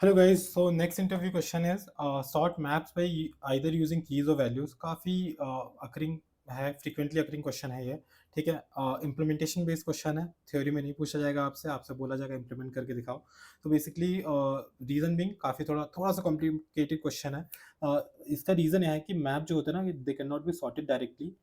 Hello guys, so next interview question is sort maps bye either using keys और values. काफ़ी occurring है, frequently occurring question है ये। ठीक है, इम्प्लीमेंटेशन बेस्ड क्वेश्चन है, थ्योरी में नहीं पूछा जाएगा आपसे। आपसे बोला जाएगा इम्प्लीमेंट करके दिखाओ। तो बेसिकली रीज़न बिंग काफ़ी थोड़ा थोड़ा सा कॉम्प्लिकेटेड क्वेश्चन है। इसका रीज़न यह है कि मैप जो होता है ना, they can not be sorted directly.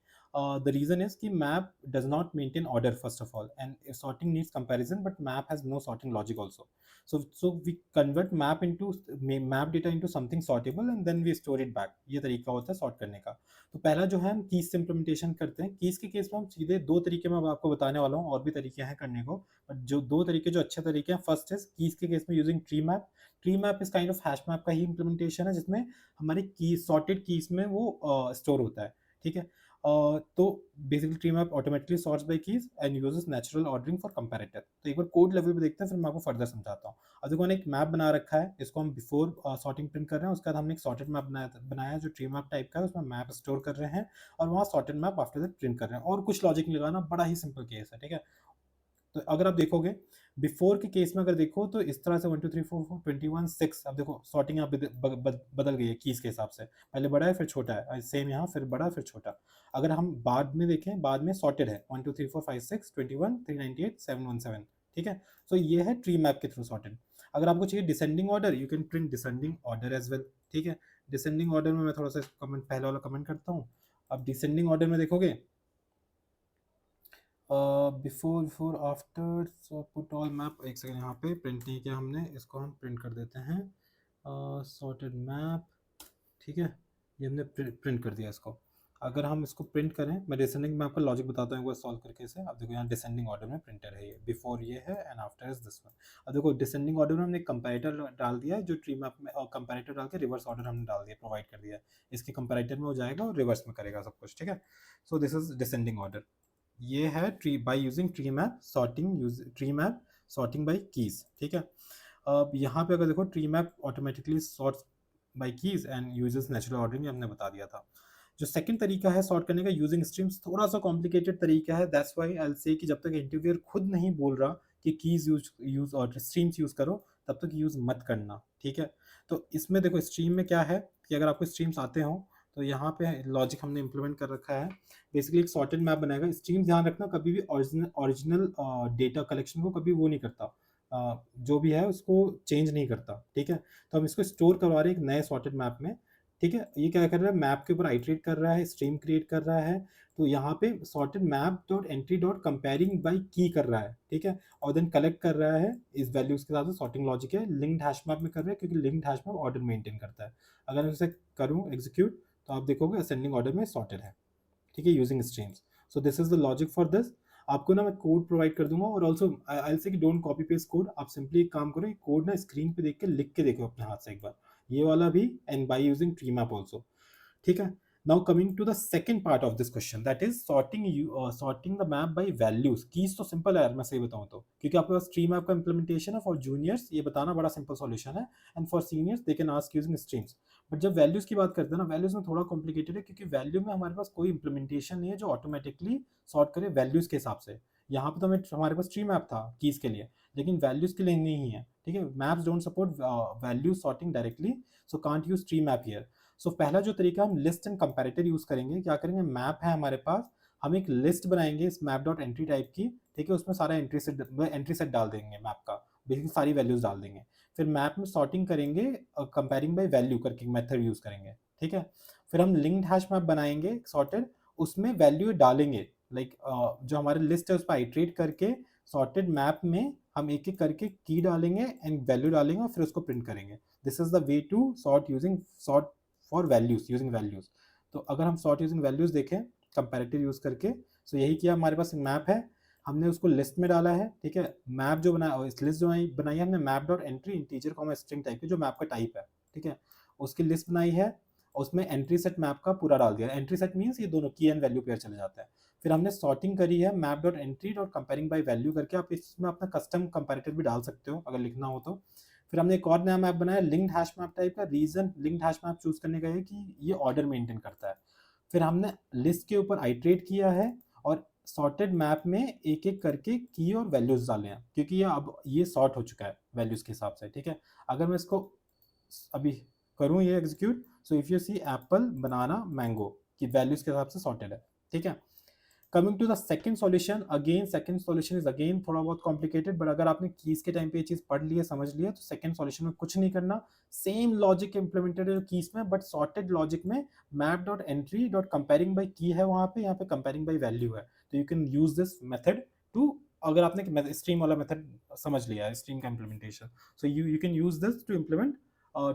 The reason is कि map does not maintain order first of all, and sorting needs comparison, but map has no sorting logic also. So we convert map data into something sortable and then we store it back. ये तरीका होता है sort करने का। तो पहला जो है हम कीज से इम्प्लीमेंटेशन करते हैं। कीज के केस में हम सीधे दो तरीके में अब आपको बताने वाला हूँ, और भी तरीके हैं करने को, बट जो दो तरीके जो अच्छे तरीके हैं, फर्स्ट इज कीज के केस में using tree map. Tree map इस काइंड ऑफ हैश मैप का ही इम्प्लीमेंटेशन है, जिसमें हमारी की सॉर्टेड कीज में वो स्टोर होता है। ठीक है, तो basically tree map automatically sorts by keys and uses natural ordering for comparator. तो एक बार कोड लेवल पे देखते हैं, फिर मैं आपको फर्दर समझाता हूँ। अब देखो, मैंने एक मैप बना रखा है, इसको हम बिफोर सॉर्टिंग प्रिंट कर रहे हैं। उसके बाद हमने एक सॉर्टेड मैप बनाया है जो ट्री मैप टाइप का है, उसमें मैप स्टोर कर रहे हैं और वहाँ sorted map after that print कर रहे हैं, और कुछ लॉजिक नहीं लगाना, बड़ा ही सिंपल केस है। ठीक है, तो अगर आप देखोगे बिफोर के केस में, अगर देखो तो इस तरह से 1 2 3 4 4 21 6। अब देखो सॉर्टिंग यहाँ बदल गई है कीज के हिसाब से, पहले बड़ा है फिर छोटा है, सेम यहाँ फिर बड़ा फिर छोटा। अगर हम बाद में देखें, बाद में सॉर्टेड है 1 2 3 4 5 6 21 398 717। ठीक है, सो ये है ट्री मैप के थ्रू सॉर्टेड। अगर आपको चाहिए descending order, you can print descending order as well. ठीक है, डिसेंडिंग ऑर्डर में मैं थोड़ा सा कमेंट, पहले वाला कमेंट करता हूँ। अब डिसेंडिंग ऑर्डर में देखोगे, before after, so put all map. एक सेकंड, यहाँ पे प्रिंट नहीं किया हमने, इसको हम प्रिंट कर देते हैं। सॉर्टेड मैप, ठीक है, ये हमने प्रिंट कर दिया इसको। अगर हम इसको प्रिंट करें, मैं डिसेंडिंग में आपको लॉजिक बताता हूँ एक बार सॉल्व करके इसे। अब देखो, यहाँ डिसेंडिंग ऑर्डर में प्रिंटर है, ये बिफोर ये है and after is this one. अब देखो डिसेंडिंग ऑर्डर में हमने कंपैरेटर डाल दिया है, जो ट्री मैप में, और कंपैरेटर डाल के रिवर्स ऑर्डर हमने डाल दिया, प्रोवाइड कर दिया है। इसके कंपैरेटर में हो जाएगा और रिवर्स में करेगा सब कुछ। ठीक है, so this is descending order. ये है tree by using tree map sorting, tree map sorting by keys. ठीक है, अब यहाँ पे अगर देखो, tree map automatically sorts by keys and uses natural ordering, हमने बता दिया था। जो सेकंड तरीका है सॉर्ट करने का यूजिंग स्ट्रीम्स, थोड़ा सा कॉम्प्लिकेटेड तरीका है। That's why I will say कि जब तक इंटरव्यूअर खुद नहीं बोल रहा कि कीज यूज और स्ट्रीम्स यूज करो, तब तक यूज मत करना। ठीक है, तो इसमें देखो स्ट्रीम में क्या है कि अगर आपको स्ट्रीम्स आते हो, तो यहाँ पे लॉजिक हमने इंप्लीमेंट कर रखा है। बेसिकली एक सॉर्टेड मैप बनाएगा। स्ट्रीम ध्यान रखना, कभी भी ओरिजिनल डेटा कलेक्शन को कभी वो नहीं करता, जो भी है उसको चेंज नहीं करता। ठीक है, तो हम इसको स्टोर करवा रहे हैं एक नए सॉर्टेड मैप में। ठीक है, ये क्या कर रहा है, मैप के ऊपर आइटरेट कर रहा है, स्ट्रीम क्रिएट कर रहा है। तो यहाँ पे sorted map dot entry dot comparing by की कर रहा है। ठीक है, और देन कलेक्ट कर रहा है इस वैल्यूज के साथ। सॉर्टिंग लॉजिक है, लिंक्ड हैश मैप में कर रहा है, क्योंकि linked hash map order maintain करता है। अगर मैं इसे करूँ एग्जीक्यूट, तो आप देखोगे असेंडिंग ऑर्डर में सॉर्टेड है। ठीक है, using streams. So this is the logic for this. आपको ना मैं कोड प्रोवाइड कर दूंगा, और ऑल्सो आई से कि डोंट कॉपी पेस्ट कोड। आप सिंपली एक काम करो, कोड ना स्क्रीन पे देख के लिख के देखो अपने हाथ से एक बार, ये वाला भी, and by using tree map also. ठीक है, now coming to the second part of this question, that is sorting the map by values. Keys तो सिंपल है यार, मैं सही बताऊं तो, क्योंकि आपके पास ट्री मैप का इंप्लीमेंटेशन है। फॉर जूनियर्स ये बताना बड़ा सिंपल सॉल्यूशन है, and for seniors they can ask using streams. But जब वैल्यूज की बात करते हैं ना, वैल्यूज में थोड़ा कॉम्प्लिकेटेड है, क्योंकि वैल्यू में हमारे पास कोई इंप्लीमेंटेशन नहीं है जो ऑटोमेटिकली सॉर्ट करे वैल्यूज के हिसाब से। यहाँ पे तो हमारे पास ट्री मैप था कीज के लिए, लेकिन वैल्यूज के लिए नहीं है। ठीक है, maps don't support value sorting directly, so can't use tree map here. So पहला जो तरीका, हम लिस्ट एंड कंपैरेटर यूज करेंगे। क्या करेंगे, मैप है हमारे पास, हम एक लिस्ट बनाएंगे इस मैप डॉट एंट्री टाइप की। ठीक है, उसमें सारा एंट्री सेट डाल देंगे मैप का, बेसिकली सारी वैल्यूज डाल देंगे। फिर मैप में सॉर्टिंग करेंगे, कंपेयरिंग बाय वैल्यू करके मेथड यूज करेंगे। ठीक है, फिर हम लिंक्ड हैश मैप बनाएंगे सॉर्टेड, उसमें वैल्यू डालेंगे। लाइक जो हमारी लिस्ट है उस पर आइट्रेट करके सॉर्टेड मैप में हम एक एक करके की डालेंगे एंड वैल्यू डालेंगे, और फिर उसको प्रिंट करेंगे। This is the way to sort using sort for values, using values. तो अगर हम सॉर्ट यूजिंग वैल्यूज देखें कंपैरेटिव यूज करके, सो यही किया। हमारे पास एक मैप है, हमने उसको लिस्ट में डाला है। ठीक है, मैप जो बनाया, इस लिस्ट जो बनाई है हमने, map dot entry integer comma string type की, जो मैप का टाइप है। ठीक है, उसकी लिस्ट बनाई है, उसमें एंट्री सेट मैप का पूरा डाल दिया। एंट्री सेट मीन्स ये दोनों की एंड वैल्यू पेयर चले जाता है। फिर हमने सॉर्टिंग करी है map dot entry dot comparing by value करके। आप इसमें अपना कस्टम कंपैरेटर भी डाल सकते हो अगर लिखना हो तो। फिर हमने एक और नया मैप बनाया लिंक्ड हैश मैप टाइप का। Reason linked hash map choose करने का है कि ये ऑर्डर मेंटेन करता है। फिर हमने लिस्ट के ऊपर आइट्रेट किया है और सॉर्टेड मैप में एक एक करके की और वैल्यूज डाले हैं, क्योंकि ये अब ये सॉर्ट हो चुका है वैल्यूज के हिसाब से, ठीक है। अगर मैं इसको अभी करूँ ये execute, so if you see apple banana mango की वैल्यूज के हिसाब से सॉर्टेड है, ठीक है। Coming to the second solution, again second solution is again थोड़ा बहुत कॉम्प्लिकेटेड, बट अगर आपने कीज के टाइम पे ये चीज पढ़ ली है, समझ लिया, तो सेकंड सॉल्यूशन में कुछ नहीं करना, सेम लॉजिक इंप्लीमेंटेड है कीज में, बट सॉर्टेड लॉजिक में map dot entry dot comparing by की है वहां पे, यहाँ पे कंपेयरिंग बाई वैल्यू है, तो you can use this method to, अगर आपने स्ट्रीम वाला मेथड समझ लिया है, स्ट्रीम का implementation, so you can use this to implement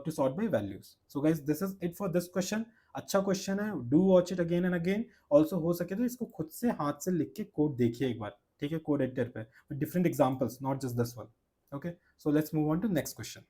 to sort by values. So guys, this is it for this question. अच्छा क्वेश्चन है, do watch it again and again. Also हो सके तो इसको खुद से हाथ से लिख के कोड देखिए एक बार, ठीक है, कोड एडिटर पे, different examples, not just this one. Okay, so let's move on to next question.